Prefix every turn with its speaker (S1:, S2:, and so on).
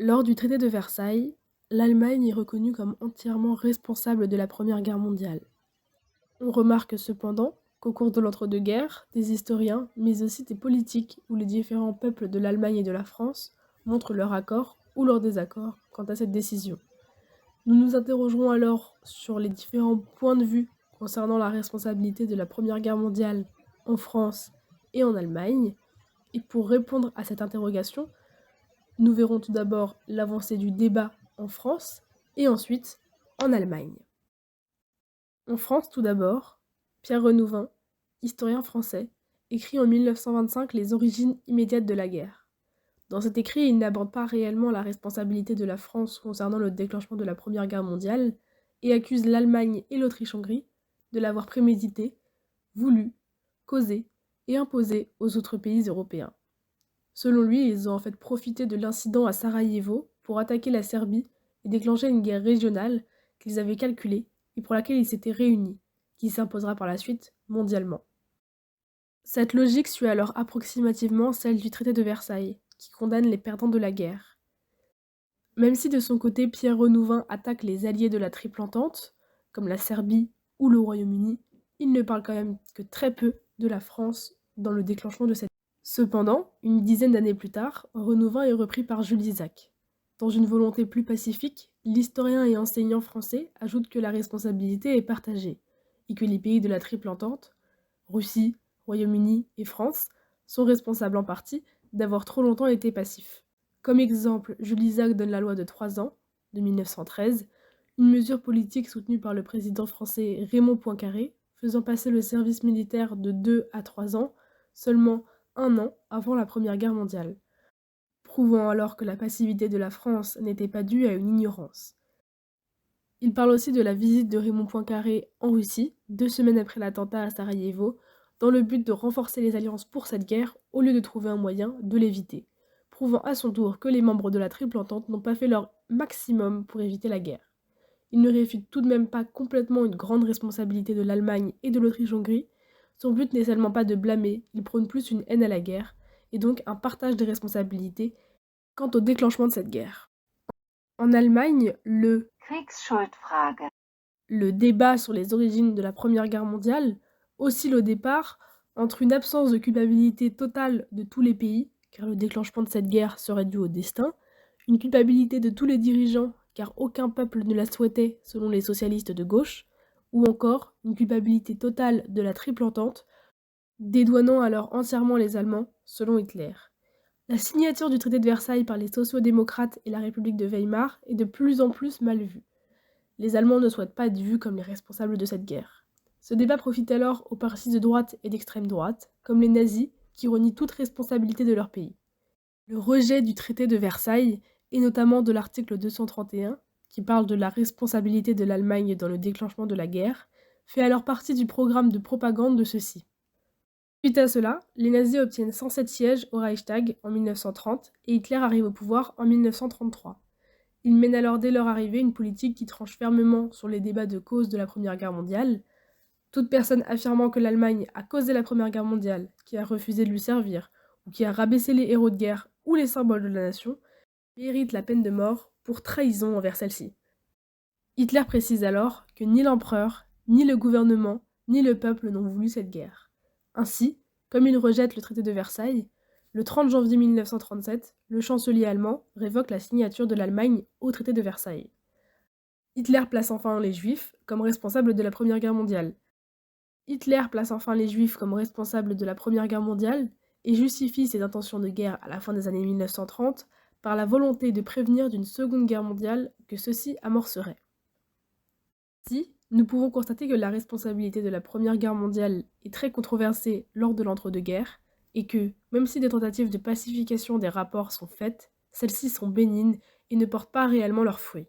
S1: Lors du traité de Versailles, l'Allemagne est reconnue comme entièrement responsable de la Première Guerre mondiale. On remarque cependant qu'au cours de l'entre-deux-guerres, des historiens, mais aussi des politiques ou les différents peuples de l'Allemagne et de la France montrent leur accord ou leur désaccord quant à cette décision. Nous nous interrogerons alors sur les différents points de vue concernant la responsabilité de la Première Guerre mondiale en France et en Allemagne. Et pour répondre à cette interrogation, nous verrons tout d'abord l'avancée du débat en France et ensuite en Allemagne. En France tout d'abord, Pierre Renouvin, historien français, écrit en 1925 les origines immédiates de la guerre. Dans cet écrit, il n'aborde pas réellement la responsabilité de la France concernant le déclenchement de la Première Guerre mondiale et accuse l'Allemagne et l'Autriche-Hongrie de l'avoir prémédité, voulu, causé et imposé aux autres pays européens. Selon lui, ils ont en fait profité de l'incident à Sarajevo pour attaquer la Serbie et déclencher une guerre régionale qu'ils avaient calculée et pour laquelle ils s'étaient réunis, qui s'imposera par la suite mondialement. Cette logique suit alors approximativement celle du traité de Versailles, qui condamne les perdants de la guerre. Même si de son côté Pierre Renouvin attaque les alliés de la Triple Entente, comme la Serbie ou le Royaume-Uni, il ne parle quand même que très peu de la France dans le déclenchement de cette. Cependant, une dizaine d'années plus tard, Renouvin est repris par Jules Isaac. Dans une volonté plus pacifique, l'historien et enseignant français ajoute que la responsabilité est partagée, et que les pays de la Triple Entente, Russie, Royaume-Uni et France, sont responsables en partie d'avoir trop longtemps été passifs. Comme exemple, Jules Isaac donne la loi de 3 ans, de 1913, une mesure politique soutenue par le président français Raymond Poincaré, faisant passer le service militaire de 2 à 3 ans, seulement 1 an avant la Première Guerre mondiale, prouvant alors que la passivité de la France n'était pas due à une ignorance. Il parle aussi de la visite de Raymond Poincaré en Russie, 2 semaines après l'attentat à Sarajevo, dans le but de renforcer les alliances pour cette guerre au lieu de trouver un moyen de l'éviter, prouvant à son tour que les membres de la Triple Entente n'ont pas fait leur maximum pour éviter la guerre. Il ne réfute tout de même pas complètement une grande responsabilité de l'Allemagne et de l'Autriche-Hongrie. Son but n'est seulement pas de blâmer, il prône plus une haine à la guerre, et donc un partage des responsabilités quant au déclenchement de cette guerre. En Allemagne, le débat sur les origines de la Première Guerre mondiale oscille au départ entre une absence de culpabilité totale de tous les pays, car le déclenchement de cette guerre serait dû au destin, une culpabilité de tous les dirigeants, car aucun peuple ne la souhaitait selon les socialistes de gauche, ou encore une culpabilité totale de la Triple Entente, dédouanant alors entièrement les Allemands, selon Hitler. La signature du traité de Versailles par les sociaux-démocrates et la République de Weimar est de plus en plus mal vue. Les Allemands ne souhaitent pas être vus comme les responsables de cette guerre. Ce débat profite alors aux partis de droite et d'extrême droite, comme les nazis, qui renient toute responsabilité de leur pays. Le rejet du traité de Versailles, et notamment de l'article 231, qui parle de la responsabilité de l'Allemagne dans le déclenchement de la guerre, fait alors partie du programme de propagande de ceux-ci. Suite à cela, les nazis obtiennent 107 sièges au Reichstag en 1930 et Hitler arrive au pouvoir en 1933. Ils mènent alors dès leur arrivée une politique qui tranche fermement sur les débats de cause de la Première Guerre mondiale. Toute personne affirmant que l'Allemagne a causé la Première Guerre mondiale, qui a refusé de lui servir, ou qui a rabaissé les héros de guerre ou les symboles de la nation, mérite la peine de mort pour trahison envers celle-ci. Hitler précise alors que ni l'empereur, ni le gouvernement, ni le peuple n'ont voulu cette guerre. Ainsi, comme il rejette le traité de Versailles, le 30 janvier 1937, le chancelier allemand révoque la signature de l'Allemagne au traité de Versailles. Hitler place enfin les Juifs comme responsables de la Première Guerre mondiale. Et justifie ses intentions de guerre à la fin des années 1930 par la volonté de prévenir d'une seconde guerre mondiale que ceux-ci amorceraient. Ainsi, nous pouvons constater que la responsabilité de la Première Guerre mondiale est très controversée lors de l'entre-deux-guerres, et que, même si des tentatives de pacification des rapports sont faites, celles-ci sont bénignes et ne portent pas réellement leurs fruits.